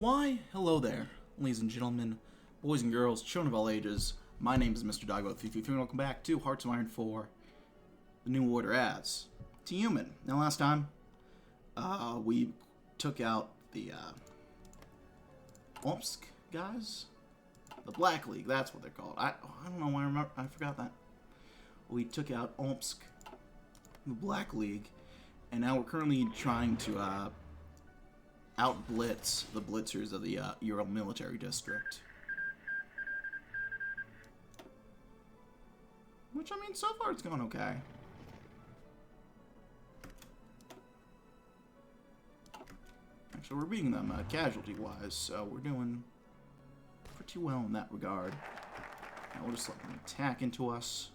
Why, hello there, ladies and gentlemen, boys and girls, children of all ages. My name is Mr. Doggo333, and welcome back to Hearts of Iron 4, the New Order as Tyumen. Now, last time, we took out the, Omsk guys? The Black League, that's what they're called. I don't know why I forgot that. We took out Omsk, the Black League, and now we're currently trying to, out-blitz the blitzers of the Ural Military District. Which, I mean, so far it's going okay. Actually, we're beating them casualty-wise, so we're doing pretty well in that regard. Now we'll just let them attack into us.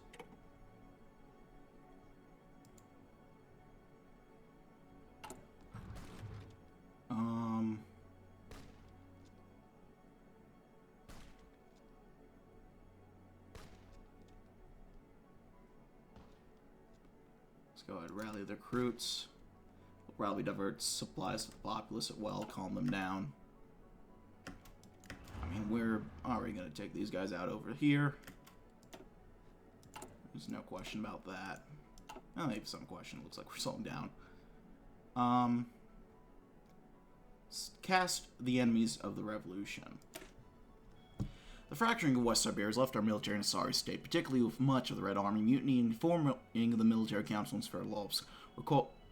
Let's go ahead and rally the recruits. We'll probably divert supplies to the populace as well, calm them down. I mean, we're already going to take these guys out over here. There's no question about that. Well, maybe some question. Looks like we're slowing down. Cast the enemies of the revolution. The fracturing of West Siberia has left our military in a sorry state, particularly with much of the Red Army mutinying and forming the military council in Sverdlovsk, where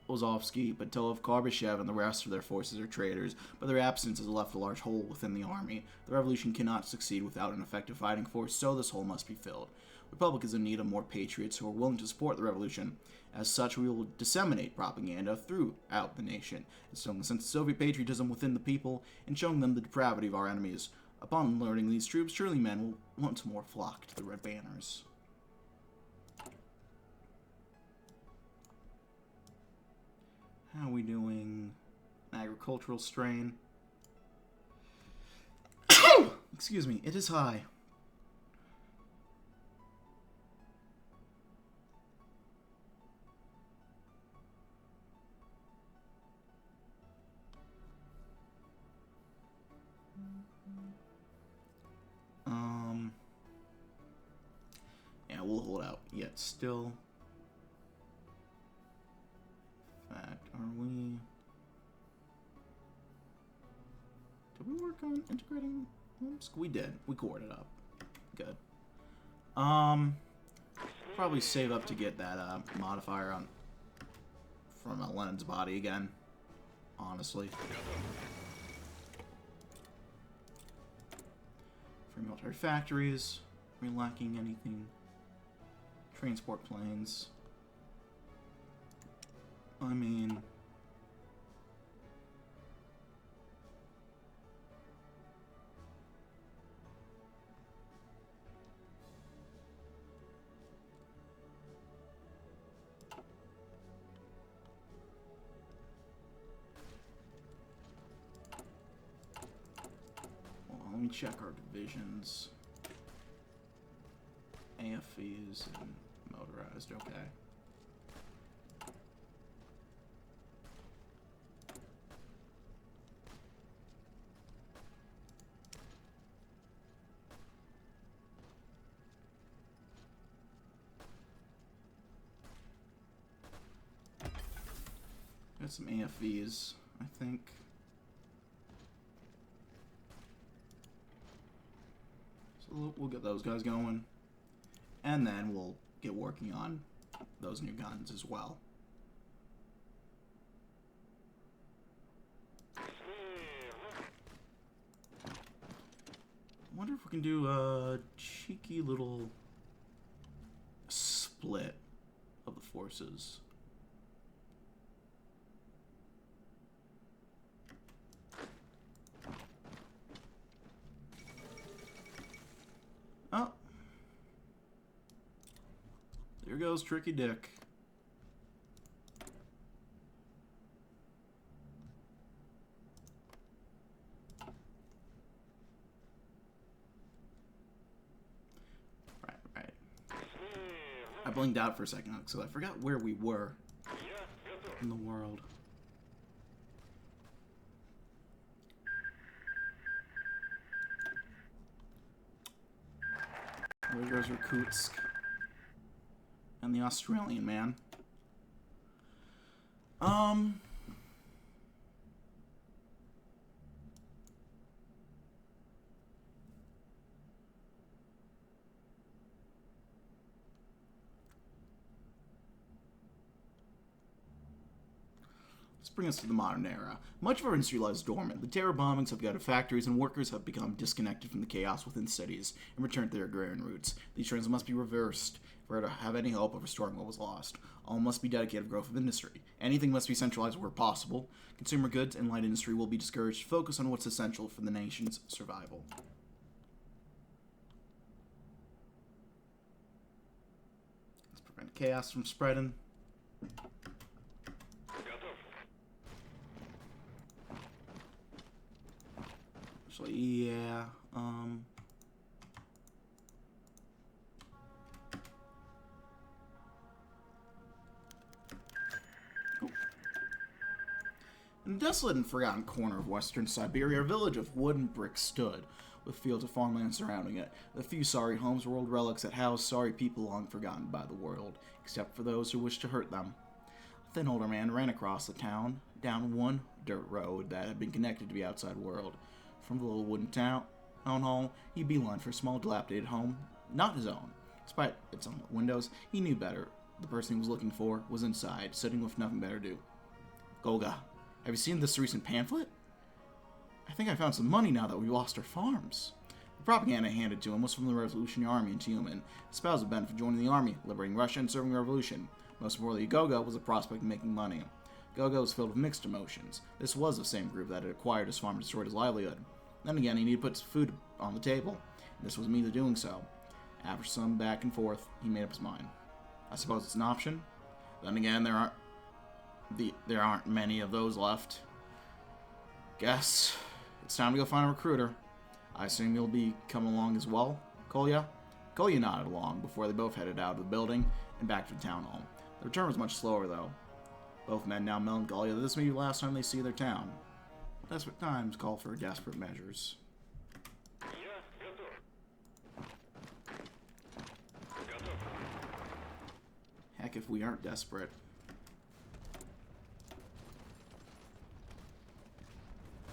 Kozlovsky, Patov, Karbyshev, and the rest of their forces are traitors, but their absence has left a large hole within the army. The revolution cannot succeed without an effective fighting force, so this hole must be filled. The Republic is in need of more patriots who are willing to support the revolution. As such, we will disseminate propaganda throughout the nation, instilling a sense of Soviet patriotism within the people, and showing them the depravity of our enemies. Upon learning these troops, surely men will once more flock to the red banners. How are we doing? Agricultural strain. Excuse me, it is high. Yeah, we'll hold out. Yet still. In fact, are we? Did we work on integrating Omsk? We did. We cored it up. Good. Probably save up to get that modifier on from Lenin's body again. Honestly. Free military factories. Are we lacking anything? Transport planes. I mean... Well, let me check our divisions. AFEs and motorized, okay. Got some AFEs, I think. So we'll get those guys going. And then we'll get working on those new guns as well. I wonder if we can do a cheeky little split of the forces. Oh. There goes Tricky Dick. Right. I blinked out for a second because I forgot where we were in the world. There goes Irkutsk. And the Australian man. Let's bring us to the modern era. Much of our industry lies dormant. The terror bombings have gutted factories, and workers have become disconnected from the chaos within cities and returned to their agrarian roots. These trends must be reversed if we're to have any hope of restoring what was lost. All must be dedicated to growth of industry. Anything must be centralized where possible. Consumer goods and light industry will be discouraged. Focus on what's essential for the nation's survival. Let's prevent chaos from spreading. Actually, yeah, In a desolate and forgotten corner of western Siberia, a village of wood and brick stood, with fields of farmland surrounding it. The few sorry homes were old relics that housed sorry people long forgotten by the world, except for those who wished to hurt them. A thin older man ran across the town, down one dirt road that had been connected to the outside world. From the little wooden town hall, he beelined for a small dilapidated home, not his own. Despite its own windows, he knew better. The person he was looking for was inside, sitting with nothing better to do. Golga, have you seen this recent pamphlet? I think I found some money now that we lost our farms. The propaganda handed to him was from the Revolutionary Army in Tyumen. It spoused the benefit of joining the army, liberating Russia, and serving the revolution. Most importantly, Goga was a prospect of making money. Goga was filled with mixed emotions. This was the same group that had acquired his farm and destroyed his livelihood. Then again, he needed to put food on the table, and this was me doing so. After some back and forth, he made up his mind. I suppose it's an option. Then again, there aren't many of those left. Guess it's time to go find a recruiter. I assume you'll be coming along as well, Kolya? Kolya nodded along before they both headed out of the building and back to the town hall. The return was much slower, though. Both men now melancholy that this may be the last time they see their town. Desperate times call for desperate measures. Heck, if we aren't desperate.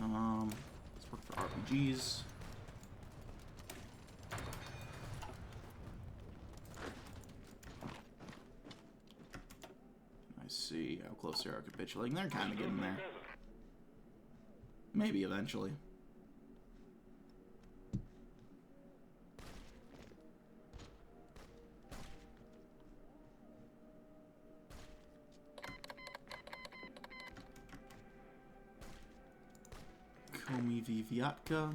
Let's work for RPGs. See how close they are capitulating. They're kind of getting there. Maybe eventually. Komi Viviatka.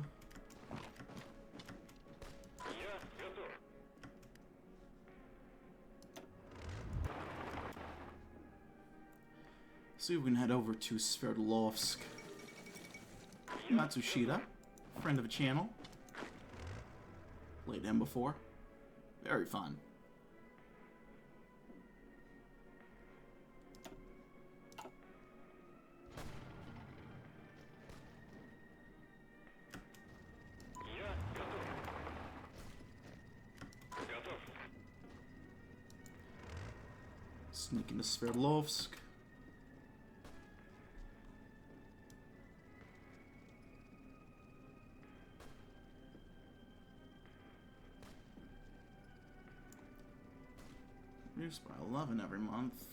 So we can head over to Sverdlovsk. Matsushita, friend of the channel. Played him before. Very fun. Sneak into Sverdlovsk. Reduced by 11 every month.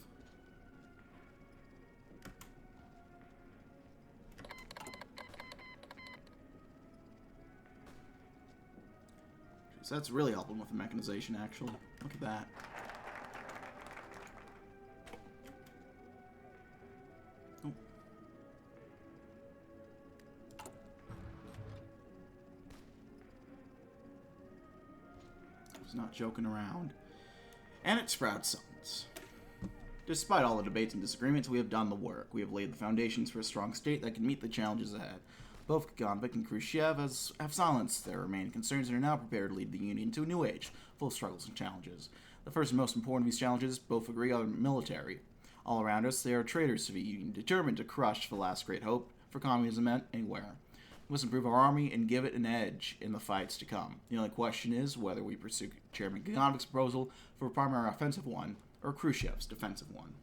So that's really helping with the mechanization, actually. Look at that. Oh. I was not joking around. And it sprouts sons. Despite all the debates and disagreements, we have done the work. We have laid the foundations for a strong state that can meet the challenges ahead. Both Kaganovich and Khrushchev have silenced their remaining concerns and are now prepared to lead the Union to a new age, full of struggles and challenges. The first and most important of these challenges, both agree, are military. All around us, there are traitors to the Union, determined to crush the last great hope for communism anywhere. We must improve our army and give it an edge in the fights to come. The only question is whether we pursue Chairman Kaganovic's proposal for a primary offensive one or Khrushchev's defensive one.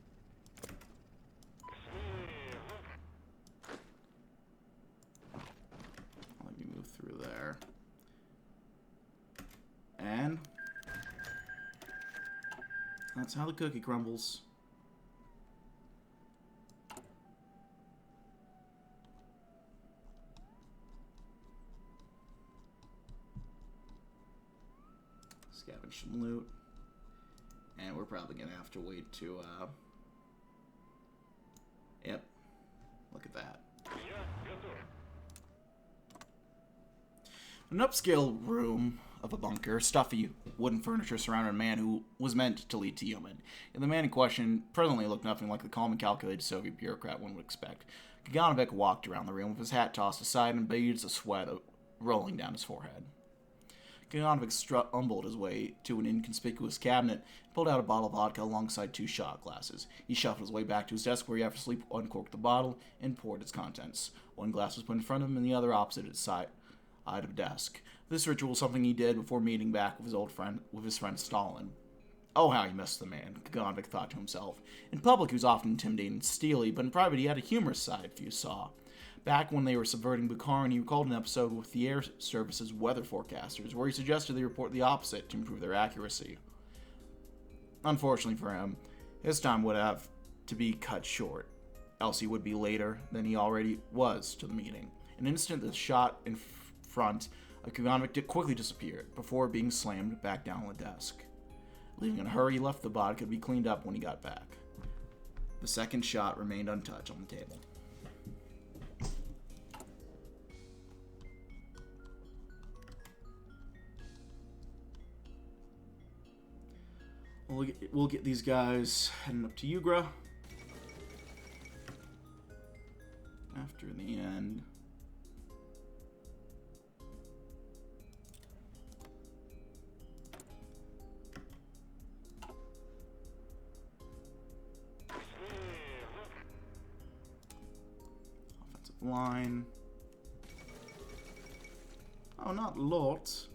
Let me move through there. And that's how the cookie crumbles. Scavenge some loot. And we're probably going to have to wait to, Yep. Look at that. An upscale room of a bunker, stuffy wooden furniture surrounded a man who was meant to lead Tyumen. And the man in question presently looked nothing like the calm and calculated Soviet bureaucrat one would expect. Kaganovich walked around the room with his hat tossed aside and beads of sweat rolling down his forehead. Kaganovich stumbled his way to an inconspicuous cabinet and pulled out a bottle of vodka alongside 2 shot glasses. He shuffled his way back to his desk where he after sleep uncorked the bottle and poured its contents. One glass was put in front of him and the other opposite its side of the desk. This ritual was something he did before meeting back with his friend Stalin. Oh, how he missed the man, Kaganovich thought to himself. In public he was often intimidating and steely, but in private he had a humorous side, if you saw. Back when they were subverting Bukharin, he recalled an episode with the Air Service's weather forecasters, where he suggested they report the opposite to improve their accuracy. Unfortunately for him, his time would have to be cut short, else he would be later than he already was to the meeting. In an instant, the shot in front of Kaganovich quickly disappeared, before being slammed back down on the desk. Leaving in a hurry, he left the vodka to be cleaned up when he got back. The second shot remained untouched on the table. We'll get these guys heading up to Ugra. After the end. Offensive line. Oh, not lots.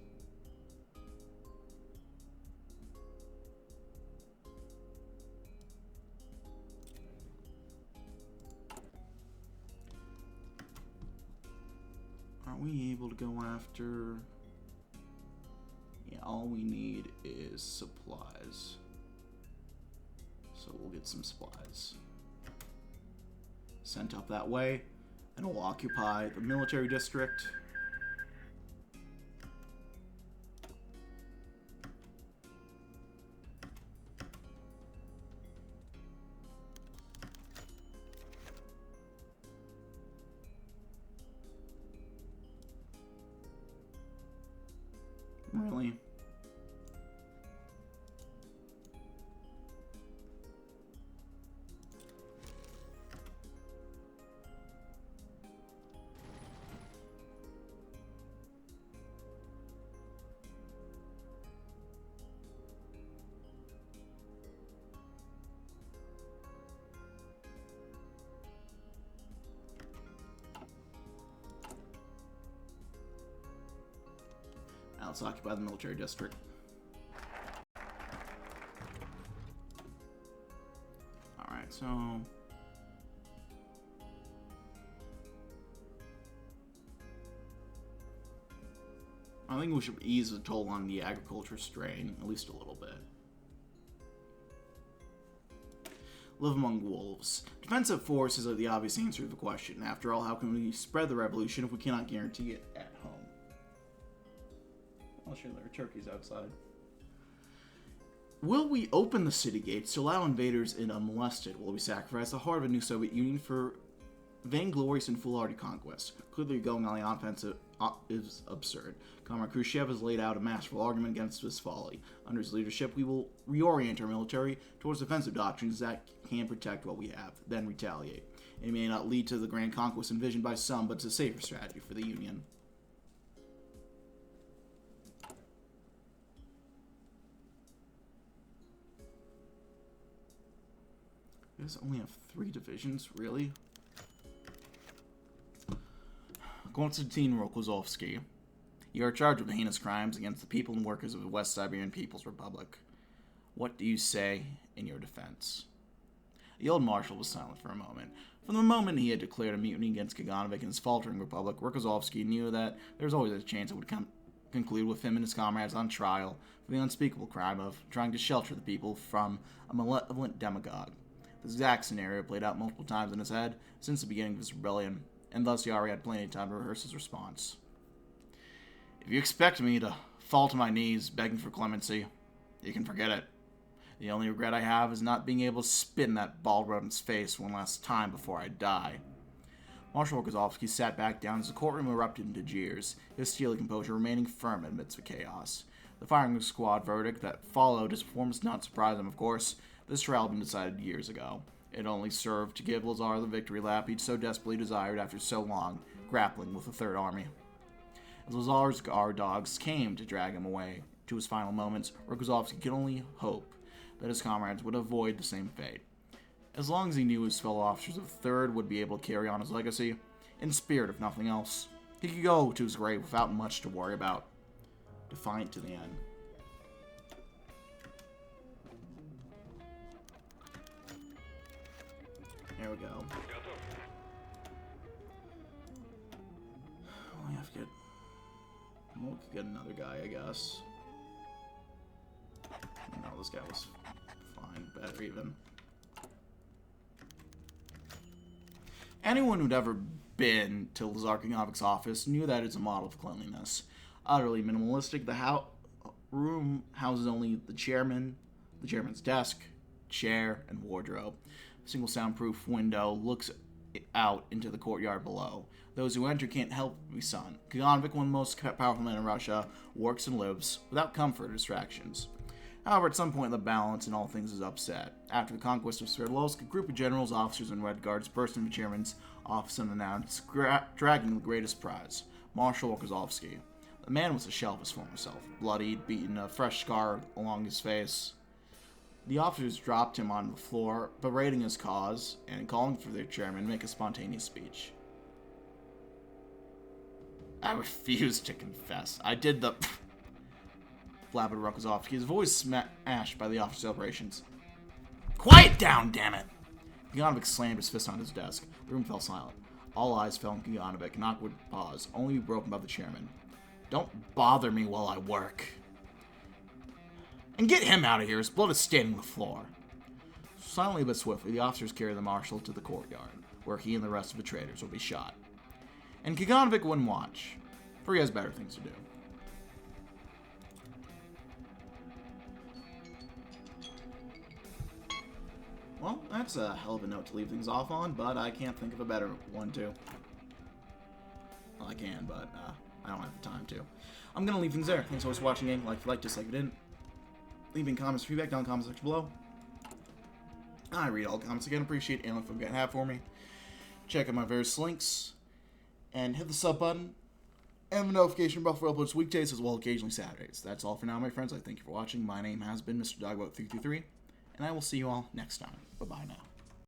Are we able to go after... Yeah, all we need is supplies. So we'll get some supplies sent up that way, and we'll occupy the military district. Really? Now let's occupy the military district. Alright, so... I think we should ease the toll on the agriculture strain, at least a little bit. Live among wolves. Defensive forces are the obvious answer to the question. After all, how can we spread the revolution if we cannot guarantee it at home? I'll show there are turkeys outside. Will we open the city gates to allow invaders in unmolested? Will we sacrifice the heart of a new Soviet Union for vainglorious and foolhardy conquest? Clearly going on the offensive is absurd. Comrade Khrushchev has laid out a masterful argument against this folly. Under his leadership, we will reorient our military towards defensive doctrines that can protect what we have, then retaliate. It may not lead to the grand conquest envisioned by some, but it's a safer strategy for the Union. You guys only have 3 divisions, really? Konstantin Rokozovsky, you are charged with heinous crimes against the people and workers of the West Siberian People's Republic. What do you say in your defense? The old marshal was silent for a moment. From the moment he had declared a mutiny against Kaganovich and his faltering republic, Rokozovsky knew that there was always a chance it would conclude with him and his comrades on trial for the unspeakable crime of trying to shelter the people from a malevolent demagogue. This exact scenario played out multiple times in his head since the beginning of his rebellion, and thus Yari had plenty of time to rehearse his response. If you expect me to fall to my knees begging for clemency, you can forget it. The only regret I have is not being able to spit in that bald rodent's face one last time before I die. Marshal Rokozovsky sat back down as the courtroom erupted into jeers, his steely composure remaining firm amidst the chaos. The firing squad verdict that followed his performance did not surprise him, of course. This trial had been decided years ago. It only served to give Lazar the victory lap he'd so desperately desired after so long, grappling with the Third Army. As Lazar's guard dogs came to drag him away to his final moments, Rokozovsky could only hope that his comrades would avoid the same fate. As long as he knew his fellow officers of the Third would be able to carry on his legacy, in spirit if nothing else, he could go to his grave without much to worry about. Defiant to the end. There we go. We have to get... We'll get another guy, I guess. No, this guy was fine. Better even. Anyone who'd ever been to Lazar Kaganovich's office knew that it's a model of cleanliness. Utterly minimalistic, the room houses only the chairman, the chairman's desk, chair, and wardrobe. A single soundproof window looks out into the courtyard below. Those who enter can't help but be stunned. Kaganovich, one of the most powerful men in Russia, works and lives without comfort or distractions. However, at some point the balance in all things is upset. After the conquest of Sverdlovsk, a group of generals, officers, and Red Guards burst into the chairman's office unannounced, dragging the greatest prize, Marshal Rokozovsky. The man was a shell of his former self, bloodied, beaten, a fresh scar along his face. The officers dropped him on the floor, berating his cause, and calling for their chairman to make a spontaneous speech. I refuse to confess. I did the... flabbered Rokozovsky, his voice smashed by the officer's celebrations. Quiet down, damn it! Kaganovich slammed his fist on his desk. The room fell silent. All eyes fell on Kaganovich, an awkward pause, only broken by the chairman. Don't bother me while I work. And get him out of here, his blood is staining the floor. Silently but swiftly, the officers carried the marshal to the courtyard, where he and the rest of the traitors will be shot. And Kaganovich wouldn't watch, for he has better things to do. Well, that's a hell of a note to leave things off on, but I can't think of a better one, too. Well, I can, but I don't have the time to. I'm going to leave things there. Thanks so much for watching, gang. Like if you liked, dislike if you didn't. Leaving comments, feedback down in the comment section below. I read all the comments again. Appreciate any info you guys have for me. Check out my various links. And hit the sub button. And the notification bell for uploads weekdays as well as occasionally Saturdays. That's all for now, my friends. I thank you for watching. My name has been Mr. Dogboat333. And I will see you all next time. Bye-bye now.